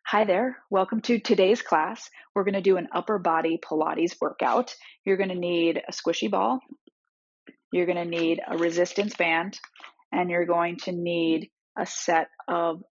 Hi there. Welcome to today's class. We're going to do an upper body Pilates workout. You're going to need a squishy ball. You're going to need a resistance band, and you're going to need a set of,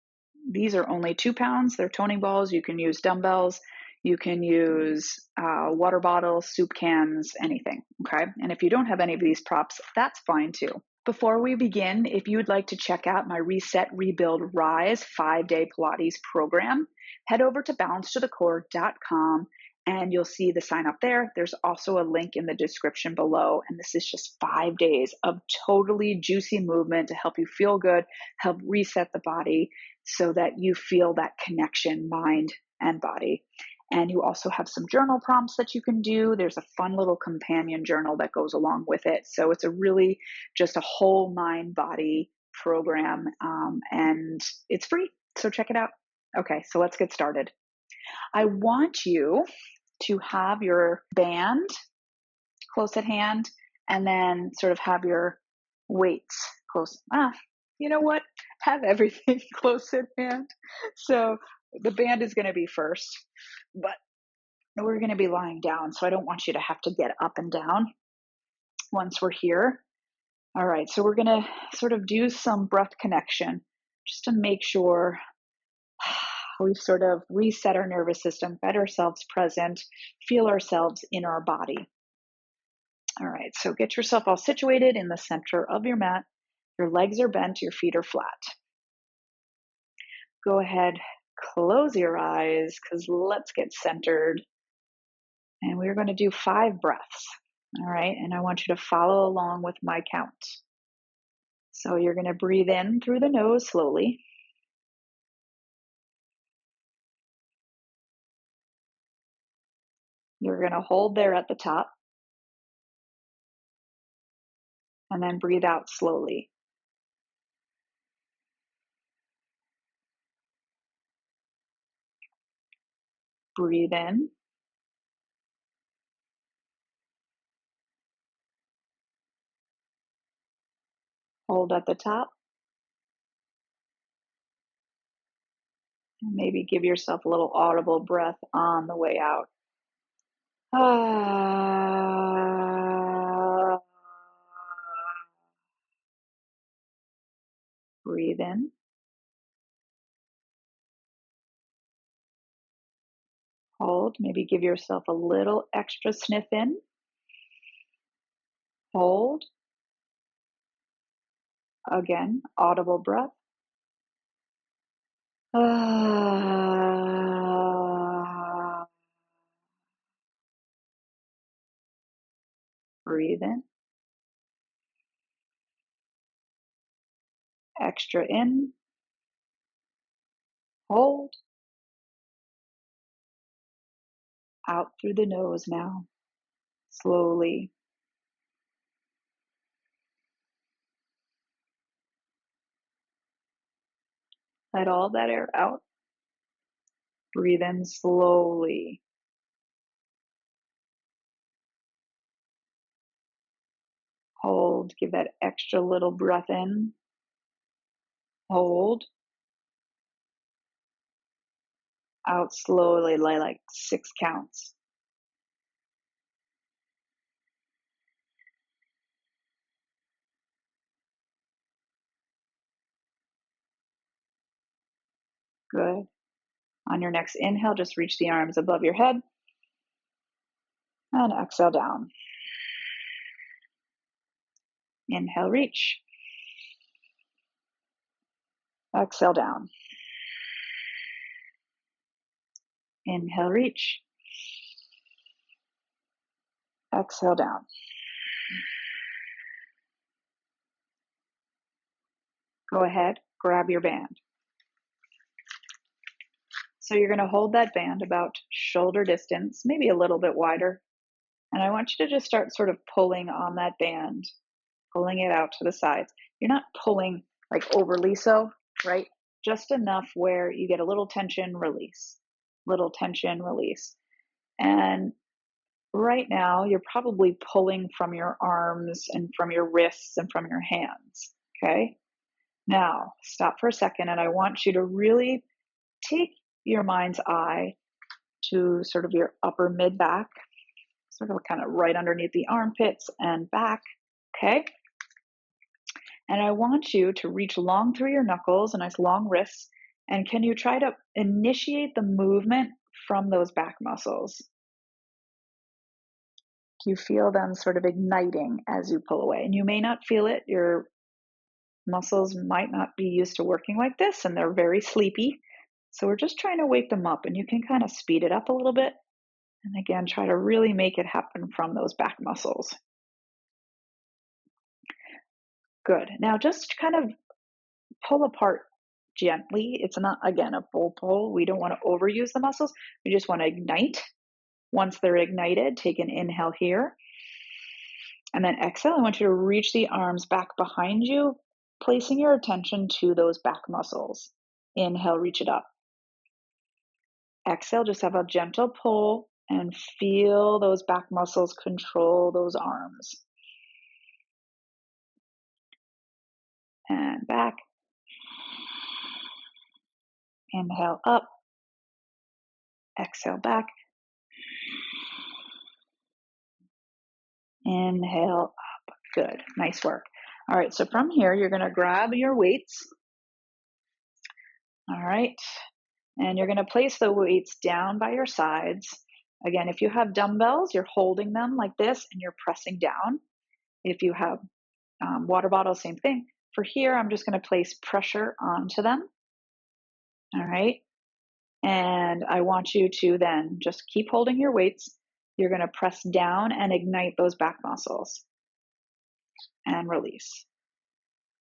these are only 2 pounds. They're toning balls. You can use dumbbells. You can use water bottles, soup cans, anything. Okay. And if you don't have any of these props, that's fine too. Before we begin, if you would like to check out my Reset, Rebuild, Rise 5-day Pilates program, head over to balancetothecore.com and you'll see the sign up there. There's also a link in the description below. And this is just 5 days of totally juicy movement to help you feel good, help reset the body so that you feel that connection, mind and body. And you also have some journal prompts that you can do. There's a fun little companion journal that goes along with it. So it's a really just a whole mind body program, and it's free. So check it out. Okay, so let's get started. I want you to have your band close at hand and then sort of have your weights close. You know what? Have everything close at hand. So the band is going to be first, but we're going to be lying down. So I don't want you to have to get up and down once we're here. All right, so we're going to sort of do some breath connection just to make sure we've sort of reset our nervous system, get ourselves present, feel ourselves in our body. All right, so get yourself all situated in the center of your mat. Your legs are bent, your feet are flat. Go ahead, close your eyes because let's get centered. And we're going to do 5 breaths. All right, and I want you to follow along with my count. So you're going to breathe in through the nose slowly. You're going to hold there at the top and then breathe out slowly. Breathe in. Hold at the top. And maybe give yourself a little audible breath on the way out. Breathe in. Hold. Maybe give yourself a little extra sniff in. Hold. Again, audible breath. Breathe in. Extra in. Hold. Out through the nose now. Slowly. Let all that air out. Breathe in slowly. Hold. Give that extra little breath in. Hold. Out slowly, like 6 counts. Good. On your next inhale, just reach the arms above your head and exhale down. Inhale, reach. Exhale down. Inhale, reach. Exhale down. Go ahead, grab your band. So you're going to hold that band about shoulder distance, maybe a little bit wider. And I want you to just start sort of pulling on that band, pulling it out to the sides. You're not pulling like overly so, right? Just enough where you get a little tension, release, little tension, release. And right now, you're probably pulling from your arms and from your wrists and from your hands, okay? Now, stop for a second, and I want you to really take your mind's eye to sort of your upper mid back, sort of kind of right underneath the armpits and back. Okay. And I want you to reach long through your knuckles, a nice long wrists. And can you try to initiate the movement from those back muscles? Do you feel them sort of igniting as you pull away? And you may not feel it. Your muscles might not be used to working like this, and they're very sleepy. So we're just trying to wake them up, and you can kind of speed it up a little bit. And again, try to really make it happen from those back muscles. Good. Now just kind of pull apart gently. It's not, again, a full pull. We don't want to overuse the muscles. We just want to ignite. Once they're ignited, take an inhale here. And then exhale. I want you to reach the arms back behind you, placing your attention to those back muscles. Inhale, reach it up. Exhale, just have a gentle pull and feel those back muscles control those arms. And back. Inhale up. Exhale back. Inhale up. Good. Nice work. All right, so from here, you're going to grab your weights. All right. And you're going to place the weights down by your sides. Again, if you have dumbbells, you're holding them like this and you're pressing down. If you have water bottles, same thing. For here, I'm just going to place pressure onto them. All right. And I want you to then just keep holding your weights. You're going to press down and ignite those back muscles. And release.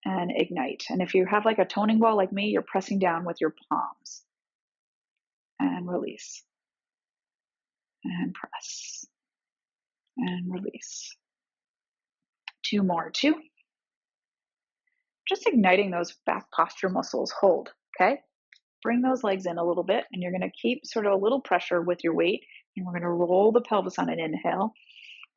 And ignite. And if you have like a toning ball like me, you're pressing down with your palms. And release. And press. And release. 2 more. 2. Just igniting those back posture muscles. Hold. Okay. Bring those legs in a little bit, and you're going to keep sort of a little pressure with your weight. And we're going to roll the pelvis on an inhale.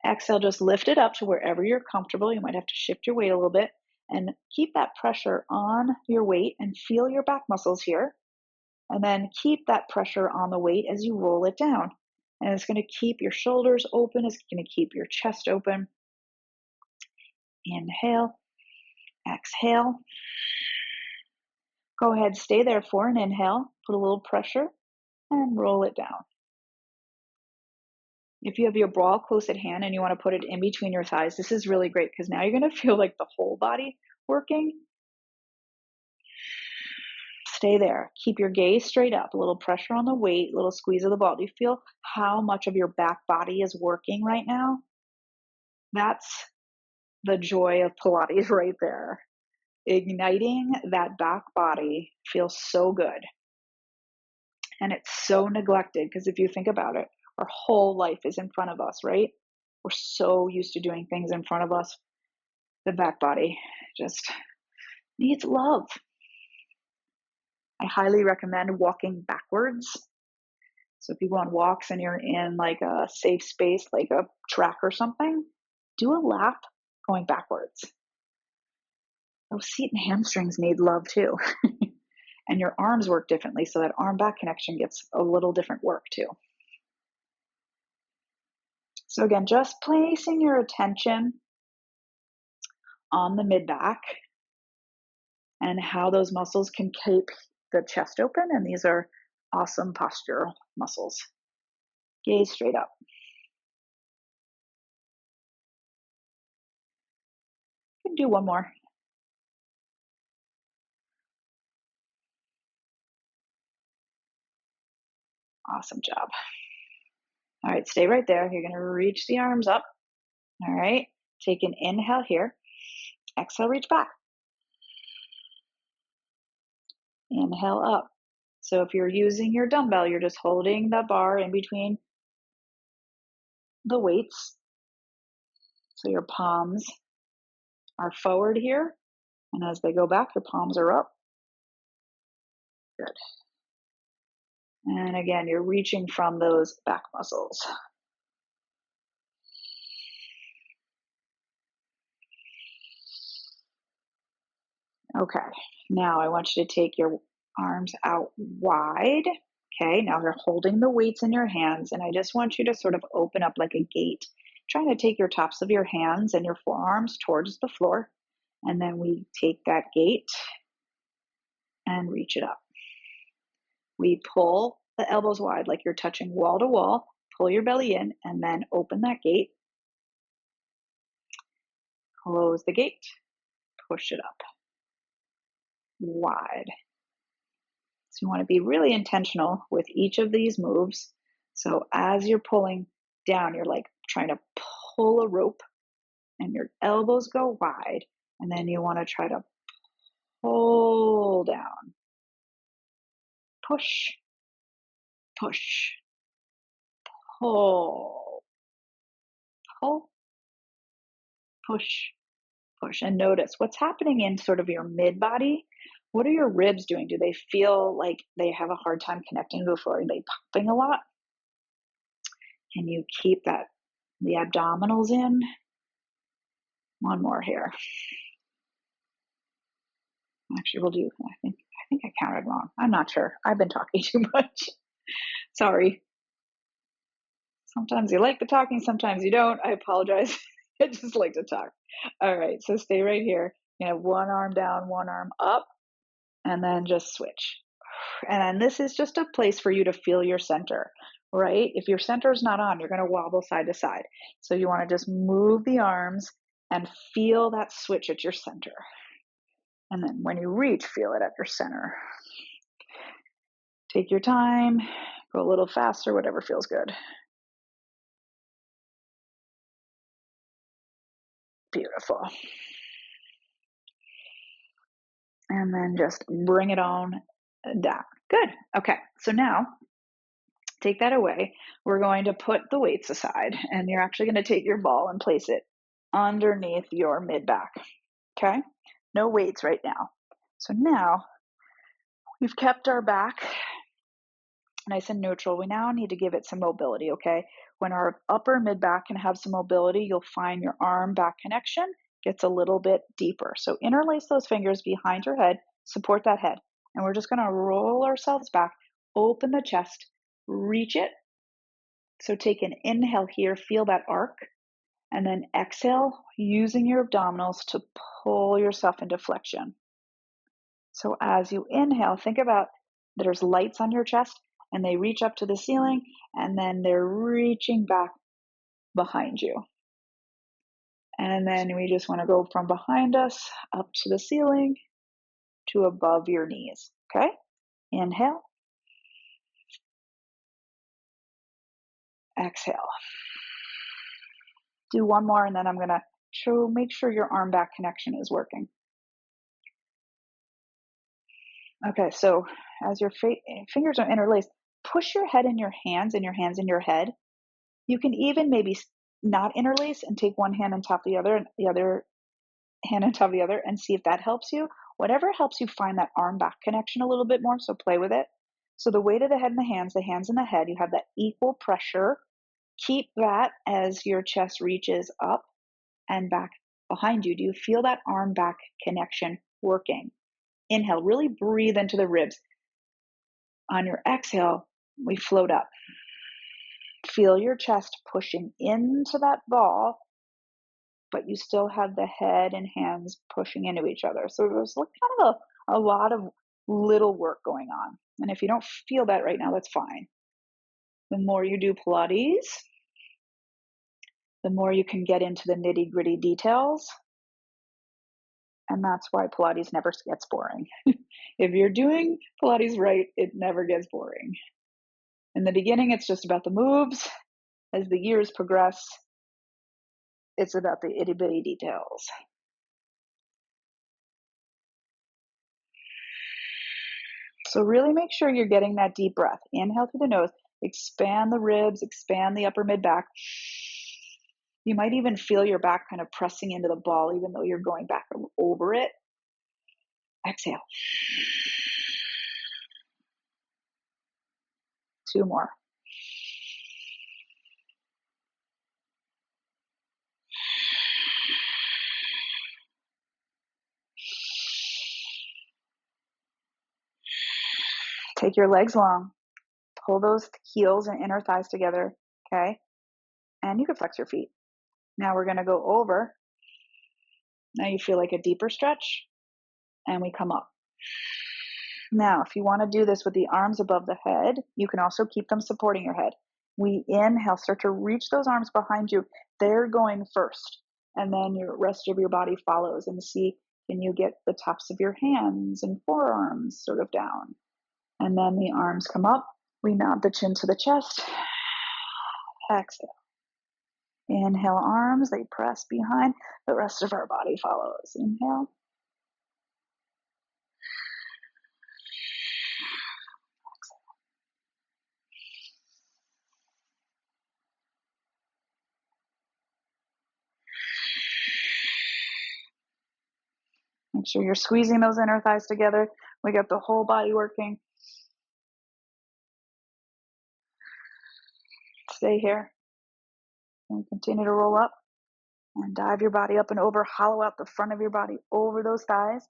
Exhale, just lift it up to wherever you're comfortable. You might have to shift your weight a little bit and keep that pressure on your weight and feel your back muscles here. And then keep that pressure on the weight as you roll it down. And it's going to keep your shoulders open. It's going to keep your chest open. Inhale. Exhale. Go ahead, stay there for an inhale. Put a little pressure and roll it down. If you have your ball close at hand and you want to put it in between your thighs, this is really great because now you're going to feel like the whole body working. Stay there. Keep your gaze straight up. A little pressure on the weight, a little squeeze of the ball. Do you feel how much of your back body is working right now? That's the joy of Pilates right there. Igniting that back body feels so good. And it's so neglected because if you think about it, our whole life is in front of us, right? We're so used to doing things in front of us. The back body just needs love. I highly recommend walking backwards. So if you go on walks and you're in like a safe space, like a track or something, do a lap going backwards. Those seat and hamstrings need love too. And your arms work differently, so that arm-back connection gets a little different work too. So again, just placing your attention on the mid-back and how those muscles can keep the chest open, and these are awesome postural muscles. Gaze straight up. You can do one more. Awesome job. All right, stay right there. You're going to reach the arms up. All right, take an inhale here. Exhale, reach back. Inhale up. So if you're using your dumbbell, you're just holding the bar in between the weights. So your palms are forward here. And as they go back, your palms are up. Good. And again, you're reaching from those back muscles. Okay, now I want you to take your arms out wide Okay, now you're holding the weights in your hands, and I just want you to sort of open up like a gate, trying to take your tops of your hands and your forearms towards the floor. And then we take that gate and reach it up. We pull the elbows wide like you're touching wall to wall, pull your belly in, and then open that gate. Close the gate, push it up wide. So you want to be really intentional with each of these moves. So as you're pulling down, you're like trying to pull a rope and your elbows go wide. And then you want to try to pull down, push, push, pull, pull, push, push. And notice what's happening in sort of your mid body. What are your ribs doing? Do they feel like they have a hard time connecting to the floor? Are they popping a lot? Can you keep the abdominals in? One more here. Actually, we'll do, I think I counted wrong. I'm not sure. I've been talking too much. Sorry. Sometimes you like the talking, sometimes you don't. I apologize. I just like to talk. All right, so stay right here. You have one arm down, one arm up, and then just switch. And then this is just a place for you to feel your center, right? If your center is not on, you're going to wobble side to side. So you want to just move the arms and feel that switch at your center. And then when you reach, feel it at your center. Take your time, go a little faster, whatever feels good. Beautiful. And then just bring it on down. Good. Okay. So now take that away. We're going to put the weights aside, and you're actually going to take your ball and place it underneath your mid back. Okay. No weights right now. So now we've kept our back nice and neutral. We now need to give it some mobility. Okay. When our upper mid back can have some mobility, you'll find your arm back connection gets a little bit deeper. So interlace those fingers behind your head, support that head. And we're just going to roll ourselves back, open the chest, reach it. So take an inhale here, feel that arc, and then exhale using your abdominals to pull yourself into flexion. So as you inhale, think about there's lights on your chest and they reach up to the ceiling and then they're reaching back behind you. And then we just want to go from behind us up to the ceiling to above your knees. Okay? Inhale. Exhale. Do one more and then I'm going to make sure your arm back connection is working. Okay, so as your fingers are interlaced, push your head in your hands and your hands in your head. You can even maybe not interlace and take one hand on top of the other and the other hand on top of the other and see if that helps you. Whatever helps you find that arm back connection a little bit more, so play with it. So the weight of the head and the hands in the head, you have that equal pressure. Keep that as your chest reaches up and back behind you. Do you feel that arm back connection working? Inhale, really breathe into the ribs. On your exhale, we float up. Feel your chest pushing into that ball, but you still have the head and hands pushing into each other. So there's kind of a lot of little work going on. And if you don't feel that right now, that's fine. The more you do Pilates, the more you can get into the nitty-gritty details. And that's why Pilates never gets boring. If you're doing Pilates right, it never gets boring. In the beginning, it's just about the moves. As the years progress, it's about the itty-bitty details. So really make sure you're getting that deep breath. Inhale through the nose, expand the ribs, expand the upper mid back. You might even feel your back kind of pressing into the ball, even though you're going back over it. Exhale. 2 more. Take your legs long. pull those heels and inner thighs together, okay? And you can flex your feet. Now we're gonna go over. Now you feel like a deeper stretch, and we come up. Now, if you wanna do this with the arms above the head, you can also keep them supporting your head. We inhale, start to reach those arms behind you. They're going first, and then your rest of your body follows. And see, can you get the tops of your hands and forearms sort of down? And then the arms come up. We nod the chin to the chest. Exhale. Inhale, arms, they press behind. The rest of our body follows. Inhale. Make sure you're squeezing those inner thighs together. We got the whole body working. Stay here. And continue to roll up and dive your body up and over. Hollow out the front of your body over those thighs.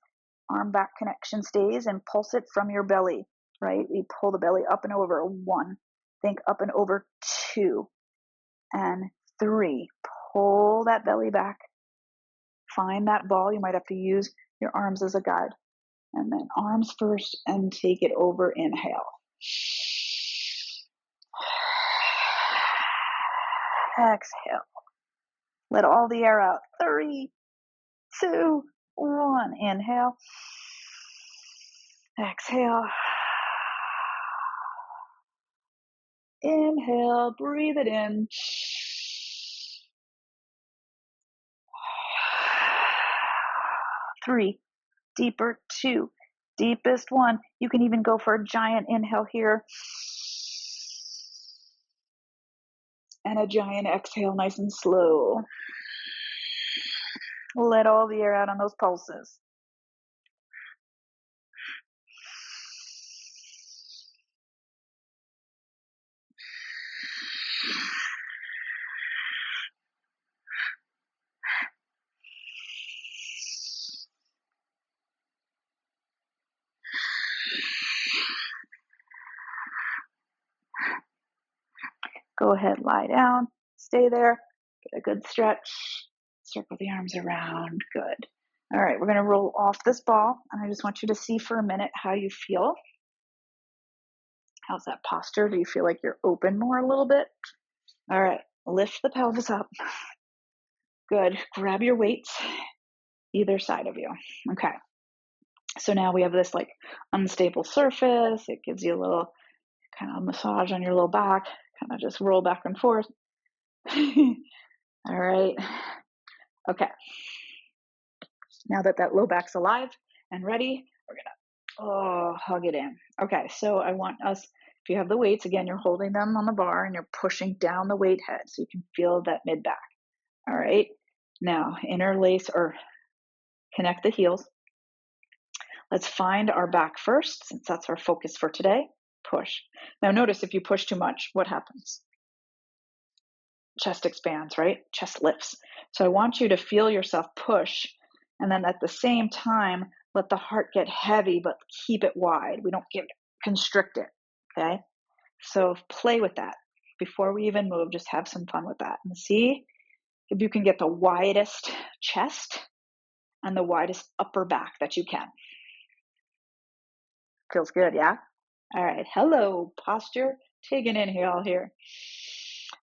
Arm back connection stays, and pulse it from your belly, right? We pull the belly up and over. 1. Think up and over. 2 and 3. Pull that belly back. Find that ball. You might have to use your arms as a guide. And then arms first and take it over. Inhale. Exhale. Let all the air out. 3, 2, 1. Inhale. Exhale. Inhale. Breathe it in. 3. Deeper. 2. Deepest. 1. You can even go for a giant inhale here. And a giant exhale, nice and slow. Let all the air out on those pulses. Go ahead, lie down, stay there, get a good stretch, circle the arms around, good. All right, we're gonna roll off this ball, and I just want you to see for a minute how you feel. How's that posture? Do you feel like you're open more a little bit? All right, lift the pelvis up. Good, grab your weights, either side of you. Okay, so now we have this like unstable surface. It gives you a little kind of massage on your low back, kind of just roll back and forth. All right. Okay. Now that that low back's alive and ready, we're gonna hug it in. Okay, so I want us, if you have the weights, again, you're holding them on the bar and you're pushing down the weight head so you can feel that mid back. All right. Now interlace or connect the heels. Let's find our back first, since that's our focus for today. Push. Now notice if you push too much, what happens? Chest expands, right? Chest lifts. So I want you to feel yourself push, and then at the same time, let the heart get heavy, but keep it wide. We don't constrict it, okay? So play with that. Before we even move, just have some fun with that. And see if you can get the widest chest and the widest upper back that you can. Feels good, yeah? All right, hello, posture. Take an inhale here.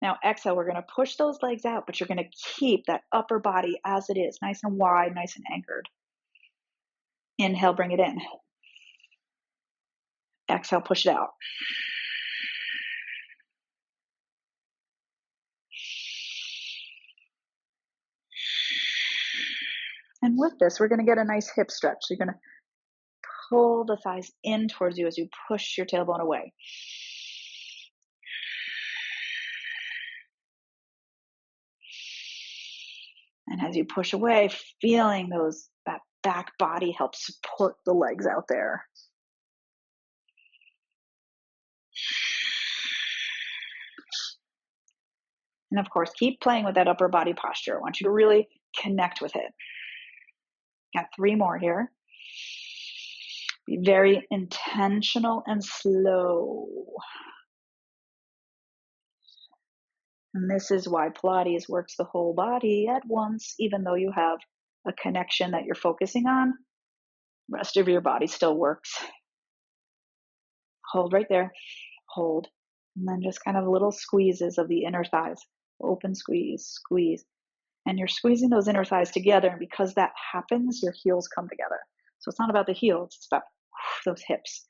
Now exhale, we're gonna push those legs out, but you're gonna keep that upper body as it is, nice and wide, nice and anchored. Inhale, bring it in. Exhale, push it out. And with this, we're gonna get a nice hip stretch. So you're gonna pull the thighs in towards you as you push your tailbone away. And as you push away, feeling that back body help support the legs out there. And of course, keep playing with that upper body posture. I want you to really connect with it. Got 3 more here. Be very intentional and slow. And this is why Pilates works the whole body at once, even though you have a connection that you're focusing on. The rest of your body still works. Hold right there. Hold. And then just kind of little squeezes of the inner thighs. Open squeeze, squeeze. And you're squeezing those inner thighs together. And because that happens, your heels come together. So it's not about the heels, it's about those hips.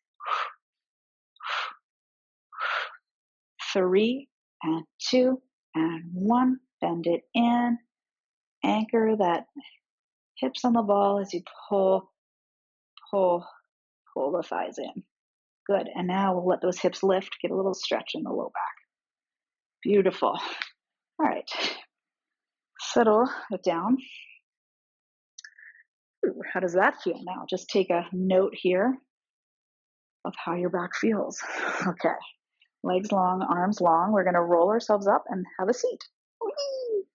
3 and 2 and 1. Bend it in. Anchor that hips on the ball as you pull the thighs in. Good. And now we'll let those hips lift. Get a little stretch in the low back. Beautiful. All right. Settle it down. Ooh, how does that feel now? Just take a note here of how your back feels. Okay. Legs long, arms long. We're going to roll ourselves up and have a seat. Whee!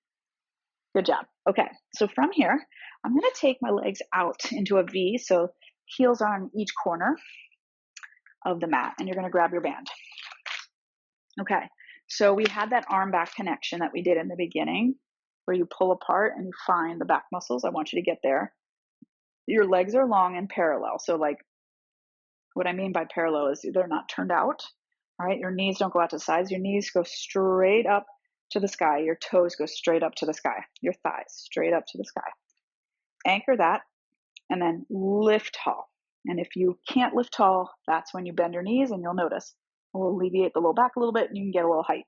Good job. Okay. So from here, I'm going to take my legs out into a V. So heels are on each corner of the mat, and you're going to grab your band. Okay. So we had that arm back connection that we did in the beginning where you pull apart and you find the back muscles. I want you to get there. Your legs are long and parallel. So like what I mean by parallel is they're not turned out. All right. Your knees don't go out to the sides. Your knees go straight up to the sky. Your toes go straight up to the sky. Your thighs straight up to the sky. Anchor that and then lift tall. And if you can't lift tall, that's when you bend your knees and you'll notice. We'll alleviate the low back a little bit and you can get a little height.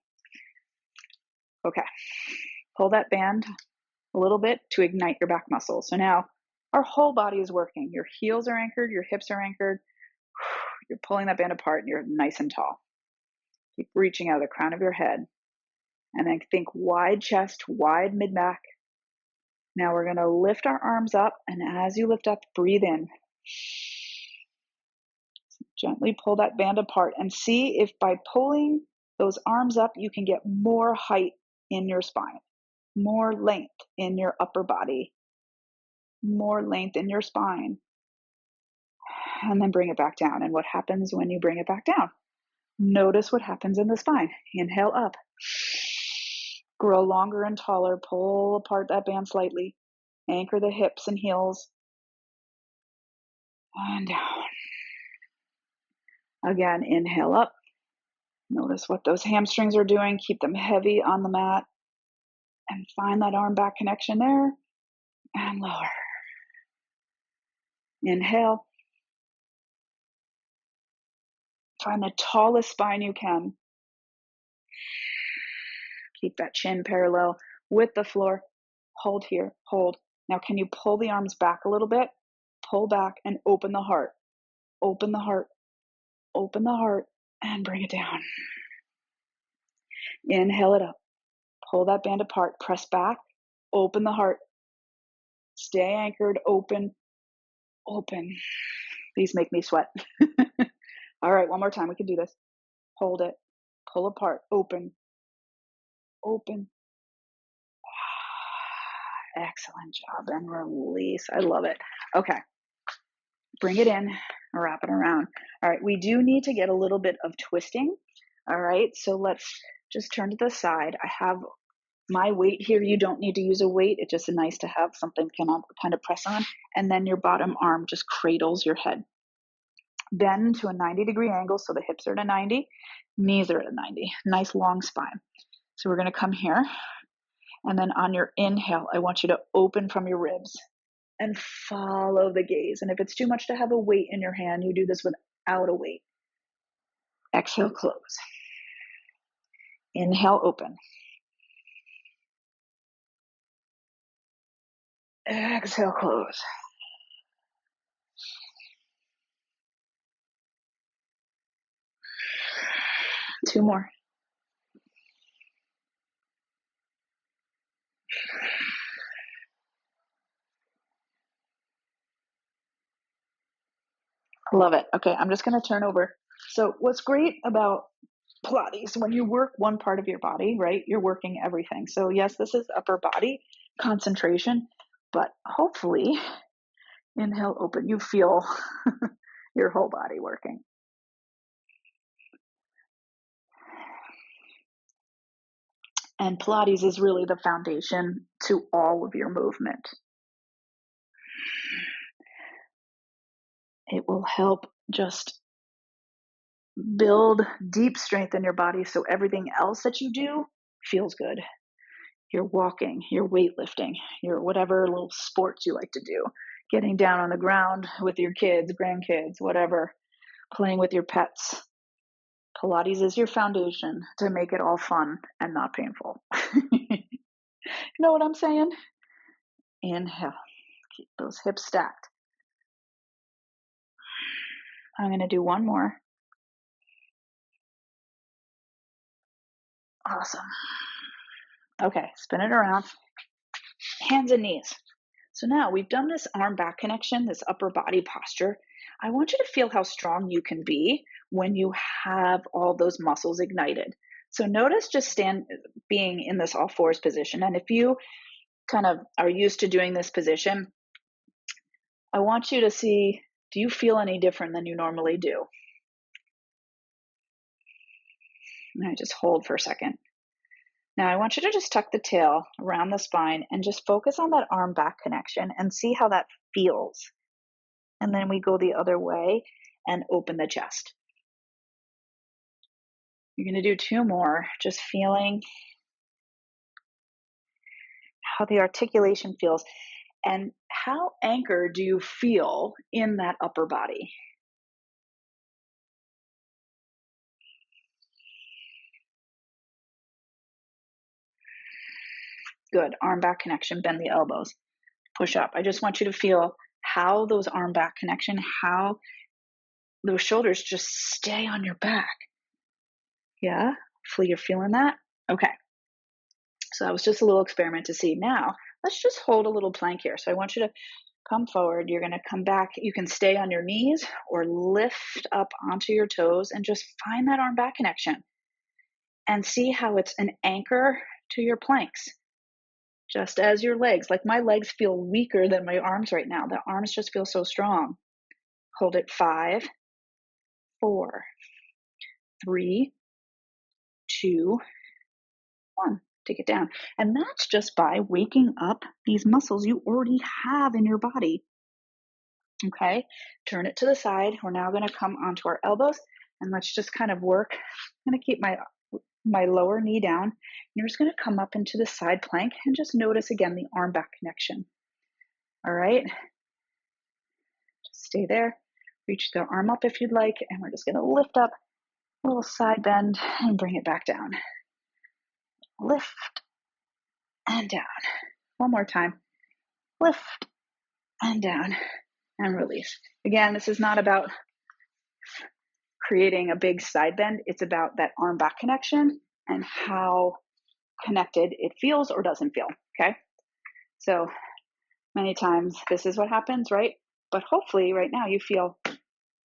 Okay. Pull that band a little bit to ignite your back muscles. So now our whole body is working. Your heels are anchored, your hips are anchored. You're pulling that band apart and you're nice and tall. Keep reaching out of the crown of your head. And then think wide chest, wide mid back. Now we're going to lift our arms up. And as you lift up, breathe in. Gently pull that band apart and see if by pulling those arms up, you can get more height in your spine, more length in your upper body, more length in your spine. And then bring it back down. And what happens when you bring it back down? Notice what happens in the spine. Inhale up. Grow longer and taller. Pull apart that band slightly. Anchor the hips and heels. And down. Again, inhale up. Notice what those hamstrings are doing. Keep them heavy on the mat. And find that arm back connection there. And lower. Inhale. Find the tallest spine you can. Keep that chin parallel with the floor. Hold here. Hold. Now, can you pull the arms back a little bit? Pull back and open the heart. Open the heart. Open the heart and bring it down. Inhale it up. Pull that band apart. Press back. Open the heart. Stay anchored. Open. Open. These make me sweat. All right, one more time. We can do this. Hold it. Pull apart. Open. Open. Excellent job. And release. I love it. Okay. Bring it in. Wrap it around. All right. We do need to get a little bit of twisting. All right. So let's just turn to the side. I have my weight here. You don't need to use a weight. It's just nice to have something kind of press on. And then your bottom arm just cradles your head. Bend to a 90-degree angle. So the hips are at a 90. Knees are at a 90. Nice long spine. So we're going to come here. And then on your inhale, I want you to open from your ribs and follow the gaze. And if it's too much to have a weight in your hand, you do this without a weight. Exhale, close. Inhale, open. Exhale, close. Two more. Love it. Okay, I'm just going to turn over. So what's great about Pilates, when you work one part of your body, right, you're working everything. So yes, this is upper body concentration, but hopefully, inhale, open, you feel your whole body working. And Pilates is really the foundation to all of your movement. It will help just build deep strength in your body so everything else that you do feels good. You're walking, you're weightlifting, you're whatever little sports you like to do, getting down on the ground with your kids, grandkids, whatever, playing with your pets. Pilates is your foundation to make it all fun and not painful. You know what I'm saying? Inhale, keep those hips stacked. I'm going to do one more. Awesome. Okay, spin it around. Hands and knees. So now we've done this arm back connection, this upper body posture. I want you to feel how strong you can be when you have all those muscles ignited. So notice just being in this all fours position. And if you kind of are used to doing this position, I want you to see, do you feel any different than you normally do? And I just hold for a second. Now I want you to just tuck the tail around the spine and just focus on that arm back connection and see how that feels. And then we go the other way and open the chest. You're going to do two more, just feeling how the articulation feels and how anchored do you feel in that upper body. Good. Arm back connection, bend the elbows, push up. I just want you to feel how those arm back connection, how those shoulders just stay on your back. Yeah, hopefully you're feeling that. Okay. So that was just a little experiment to see. Now, let's just hold a little plank here. So I want you to come forward. You're going to come back. You can stay on your knees or lift up onto your toes and just find that arm back connection and see how it's an anchor to your planks. Just as your legs, like my legs feel weaker than my arms right now. The arms just feel so strong. Hold it 5, 4, 3, 2, 1. Take it down. And that's just by waking up these muscles you already have in your body. Okay, turn it to the side. We're now going to come onto our elbows and let's just kind of work. I'm going to keep my lower knee down. You're just going to come up into the side plank and just notice again the arm back connection. All right, just stay there. Reach the arm up if you'd like, and we're just going to lift up, a little side bend, and bring it back down. Lift and down. One more time. Lift and down and release. Again, this is not about creating a big side bend. It's about that arm back connection and how connected it feels or doesn't feel. Okay. So many times this is what happens, right? But hopefully right now you feel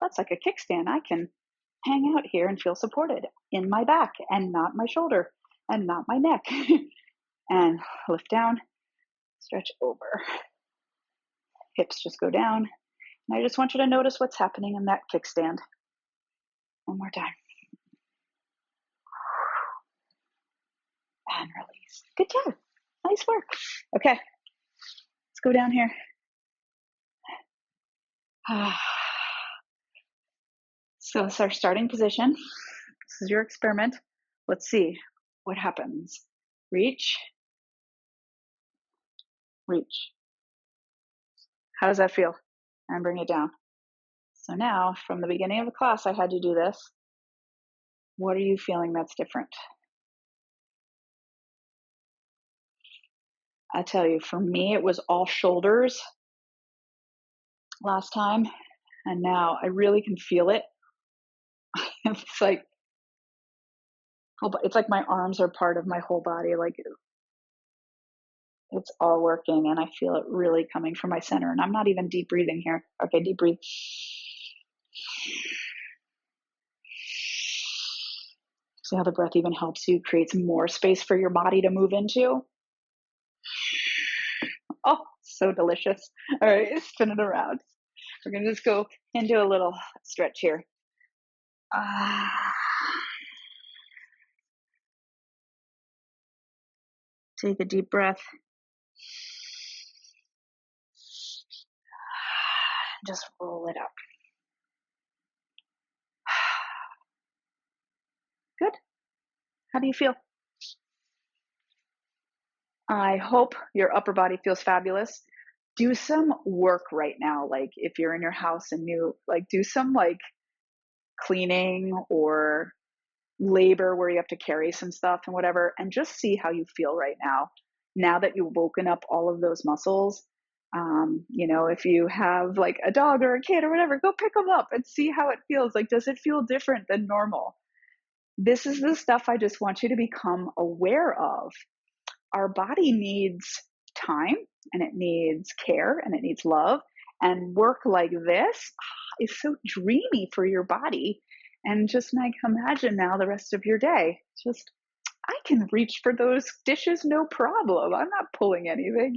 that's like a kickstand. I can hang out here and feel supported in my back and not my shoulder and not my neck. And lift down, stretch over. Hips just go down. And I just want you to notice what's happening in that kickstand. One more time. And release. Good job. Nice work. Okay. Let's go down here. So it's our starting position. This is your experiment. Let's see what happens. Reach. Reach. How does that feel? And bring it down. So now, from the beginning of the class, I had you do this. What are you feeling that's different? I tell you, for me, it was all shoulders last time. And now I really can feel it. It's like my arms are part of my whole body. Like it's all working and I feel it really coming from my center. And I'm not even deep breathing here. Okay, deep breathe. See how the breath even helps you, creates more space for your body to move into. Oh, so delicious. All right, spin it around. We're going to just go into a little stretch here. Take a deep breath. Just roll it up. Good. How do you feel? I hope your upper body feels fabulous. Do some work right now. Like if you're in your house and you like do some like cleaning or labor where you have to carry some stuff and whatever, and just see how you feel right now. Now that you've woken up all of those muscles, if you have like a dog or a kid or whatever, go pick them up and see how it feels. Like, does it feel different than normal? This is the stuff I just want you to become aware of. Our body needs time and it needs care and it needs love. And work like this is so dreamy for your body. And just like imagine now the rest of your day. Just, I can reach for those dishes no problem. I'm not pulling anything,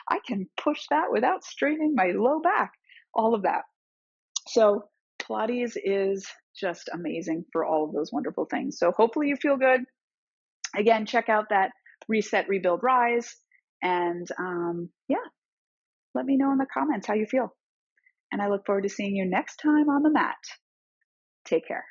I can push that without straining my low back, all of that. So Pilates is just amazing for all of those wonderful things. So hopefully you feel good. Again, check out that Reset, Rebuild, Rise. And yeah, let me know in the comments how you feel. And I look forward to seeing you next time on the mat. Take care.